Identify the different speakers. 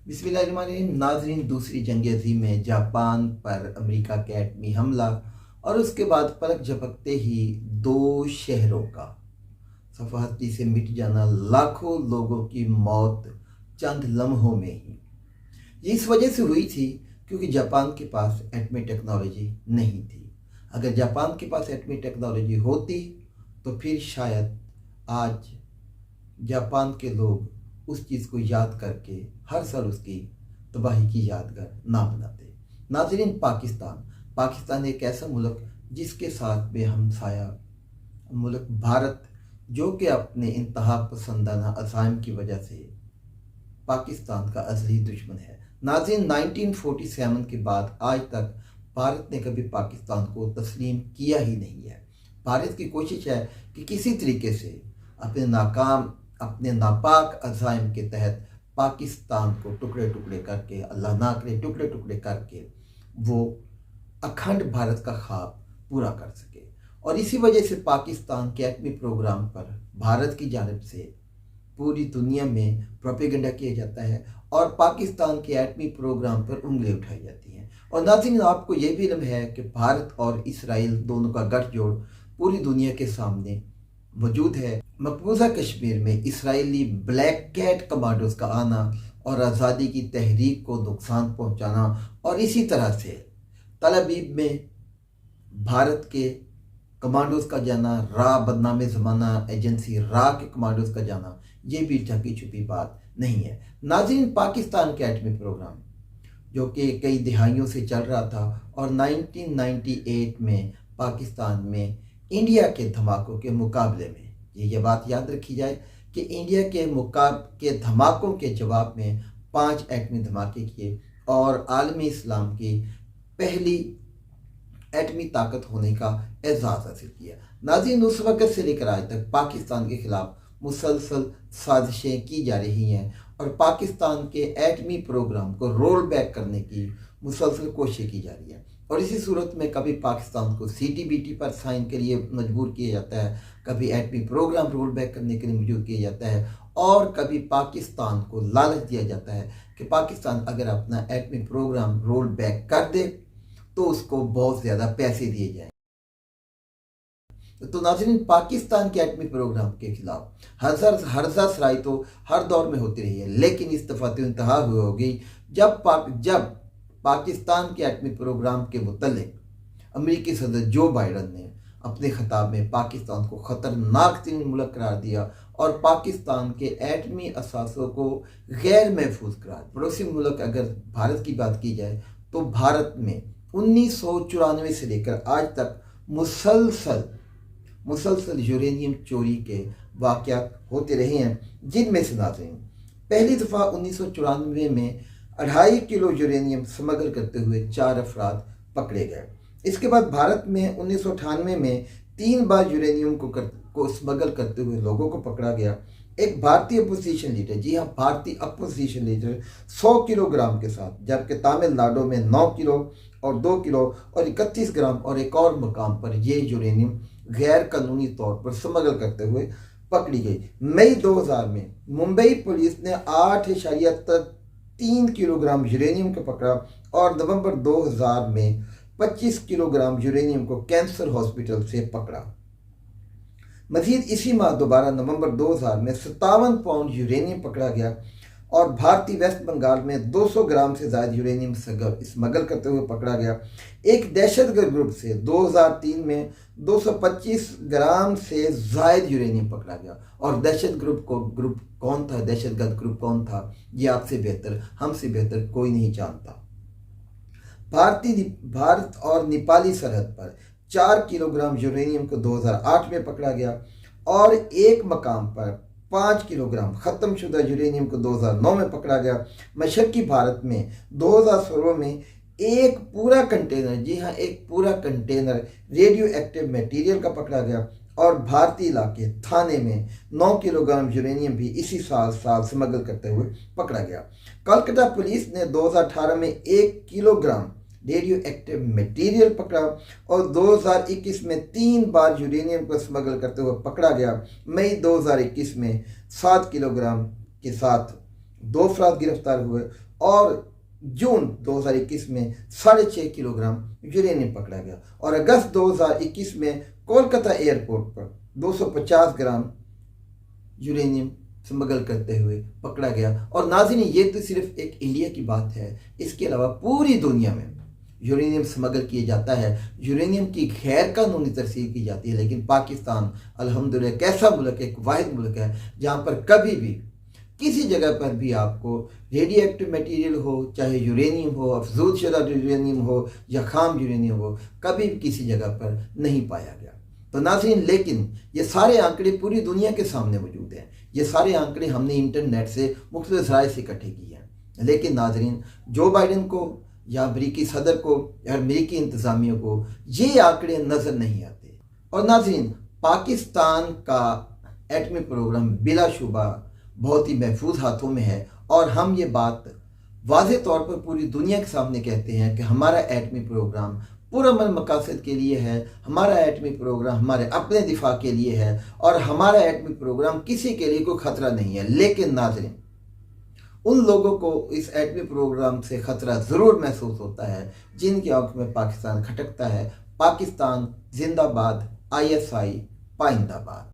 Speaker 1: बिस्मिल्लाहिर्रहमानिर्रहीम। नाजरीन, दूसरी जंग अज़ीम में जापान पर अमेरिका का एटमी हमला और उसके बाद पलक झपकते ही दो शहरों का सफाहती से मिट जाना, लाखों लोगों की मौत चंद लम्हों में ही। ये इस वजह से हुई थी क्योंकि जापान के पास एटमी टेक्नोलॉजी नहीं थी। अगर जापान के पास एटमी टेक्नोलॉजी होती तो फिर शायद आज जापान के लोग उस चीज़ को याद करके हर साल उसकी तबाही की यादगार ना बनाते। नाज़रीन, पाकिस्तान एक ऐसा मुल्क जिसके साथ बेहमसाया मुल्क भारत, जो कि अपने इंतहा पसंदाना अज़ाइम की वजह से पाकिस्तान का असली दुश्मन है। नाज़रीन, 1947 के बाद आज तक भारत ने कभी पाकिस्तान को तस्लीम किया ही नहीं है। भारत की कोशिश है कि किसी तरीके से अपने नापाक अज़ाइम के तहत पाकिस्तान को टुकड़े टुकड़े करके, अल्लाह ना करे टुकड़े टुकड़े करके, वो अखंड भारत का ख्वाब पूरा कर सके। और इसी वजह से पाकिस्तान के एटमी प्रोग्राम पर भारत की जानिब से पूरी दुनिया में प्रोपेगेंडा किया जाता है और पाकिस्तान के एटमी प्रोग्राम पर उंगली उठाई जाती हैं। और नाज़रीन, आपको ये भी इल्म है कि भारत और इसराइल दोनों का गठजोड़ पूरी दुनिया के सामने मौजूद है। मकबूजा कश्मीर में इसराइली ब्लैक कैट कमांडोज का आना और आज़ादी की तहरीक को नुकसान पहुंचाना, और इसी तरह से तल अबीब में भारत के कमांडोज का जाना, बदनाम ज़माना एजेंसी के कमांडोज का जाना, ये भी ढकी छुपी बात नहीं है। नाज़रीन, पाकिस्तान के एटमी प्रोग्राम जो कि कई दिहाइयों से चल रहा था और 1998 में पाकिस्तान में इंडिया के धमाकों के मुकाबले में, ये बात याद रखी जाए कि इंडिया के धमाकों के जवाब में 5 एटमी धमाके किए और आलमी इस्लाम की पहली एटमी ताकत होने का एजाज़ हासिल किया। नाज़रीन, उस वक़्त से लेकर आज तक पाकिस्तान के खिलाफ मुसलसल साजिशें की जा रही हैं और पाकिस्तान के एटमी प्रोग्राम को रोल बैक करने की मुसलसल कोशिश की जा रही है। और इसी सूरत में कभी पाकिस्तान को CTBT पर साइन के लिए मजबूर किया जाता है, कभी एटमी प्रोग्राम रोल बैक करने के लिए मजबूर किया जाता है, और कभी पाकिस्तान को लालच दिया जाता है कि पाकिस्तान अगर अपना एटमी प्रोग्राम रोल बैक कर दे तो उसको बहुत ज़्यादा पैसे दिए जाएं। तो नाज़रीन, पाकिस्तान के एटमी प्रोग्राम के खिलाफ हर्जा सराई तो हर दौर में होती रही है, लेकिन इस दफ़ा तो इंतहा हुई होगी जब पाकिस्तान के एटमी प्रोग्राम के मुतल्लिक अमेरिकी सदर जो बाइडन ने अपने खिताब में पाकिस्तान को ख़तरनाक तरीन मुल्क करार दिया और पाकिस्तान के एटमी असासों को गैर महफूज करार। पड़ोसी मुल्क अगर भारत की बात की जाए तो भारत में 1994 से लेकर आज तक मुसलसल यूरेनियम चोरी के वाक़यात होते रहे हैं, जिनमें से नाज़रीन पहली दफ़ा 1994 में 2.5 किलो यूरेनियम स्मगल करते हुए 4 अफराद पकड़े गए। इसके बाद भारत में 1998 में 3 बार यूरेनियम को स्मगल करते हुए लोगों को पकड़ा गया। एक भारतीय अपोजिशन लीडर, जी हाँ, भारतीय अपोजिशन लीडर 100 किलोग्राम के साथ, जबकि तमिलनाडु में 9 किलो और 2 किलो और 31 ग्राम और एक और मकाम पर यह यूरेनियम गैर कानूनी तौर पर स्मगल करते हुए पकड़ी गई। मई 2000 में मुंबई पुलिस ने 8.3 किलोग्राम यूरेनियम को पकड़ा और नवंबर 2000 में 25 किलोग्राम यूरेनियम को कैंसर हॉस्पिटल से पकड़ा। मजीद इसी माह दोबारा नवंबर 2000 में 57 पाउंड यूरेनियम पकड़ा गया और भारतीय वेस्ट बंगाल में 200 ग्राम से ज़्यादा यूरेनियम स्मगल करते हुए पकड़ा गया। एक दहशतगर्द ग्रुप से 2003 में 225 ग्राम से ज़ायद यूरेनियम पकड़ा गया। और दहशतगर्द ग्रुप कौन था, ये आपसे बेहतर, हमसे बेहतर कोई नहीं जानता। भारत और नेपाली सरहद पर 4 किलोग्राम यूरेनियम को 2008 में पकड़ा गया और एक मकाम पर 5 किलोग्राम ख़त्मशुदा यूरेनियम को 2009 में पकड़ा गया। मशरकी भारत में 2016 में एक पूरा कंटेनर, जी हाँ, एक पूरा कंटेनर रेडियो एक्टिव मटेरियल का पकड़ा गया और भारतीय इलाके थाने में 9 किलोग्राम यूरेनियम भी इसी साल स्मगल करते हुए पकड़ा गया। कलकत्ता पुलिस ने 2018 में 1 किलोग्राम रेडियो एक्टिव मटेरियल पकड़ा और 2021 में 3 बार यूरेनियम को स्मगल करते हुए पकड़ा गया। मई 2021 में 7 किलोग्राम के साथ 2 अफराद गिरफ्तार हुए और जून 2021 में 6.5 किलोग्राम यूरेनियम पकड़ा गया और अगस्त 2021 में कोलकाता एयरपोर्ट पर 250 ग्राम यूरेनियम स्मगल करते हुए पकड़ा गया। और नाज़रीन, ये तो सिर्फ एक इंडिया की बात है, इसके अलावा पूरी दुनिया में यूरेनियम स्मगल किया जाता है, यूरेनियम की गैर कानूनी तरसील की जाती है। लेकिन पाकिस्तान अल्हम्दुलिल्लाह एक ऐसा मुल्क है, एक वाहिद मुल्क है जहाँ पर कभी भी किसी जगह पर भी आपको रेडियो एक्टिव मटीरियल हो, चाहे यूरेनियम हो, अफजूल शुदा यूरेनियम हो या खाम यूरेनियम हो, कभी भी किसी जगह पर नहीं पाया गया। तो नाज़रीन, लेकिन ये सारे आंकड़े पूरी दुनिया के सामने मौजूद हैं। ये सारे आंकड़े हमने इंटरनेट से मुख्तलिफ ज़राए से इकट्ठे किए हैं। लेकिन नाज़रीन, जो बाइडन को या अमरीकी सदर को या अमरीकी इंतज़ामिया को ये आंकड़े नज़र नहीं आते। और नाज़रीन, पाकिस्तान का एटमी प्रोग्राम बिलाशुबा बहुत ही महफूज हाथों में है और हम ये बात वाज़े तौर पर पूरी दुनिया के सामने कहते हैं कि हमारा एटमी प्रोग्राम पुरअमन मकासद के लिए है, हमारा एटमी प्रोग्राम हमारे अपने दिफा के लिए है और हमारा एटमी प्रोग्राम किसी के लिए कोई ख़तरा नहीं है। लेकिन नाज़रीन, उन लोगों को इस एटमी प्रोग्राम से ख़तरा ज़रूर महसूस होता है जिनकी आंख में पाकिस्तान खटकता है। पाकिस्तान जिंदाबाद, ISI पाइंदाबाद।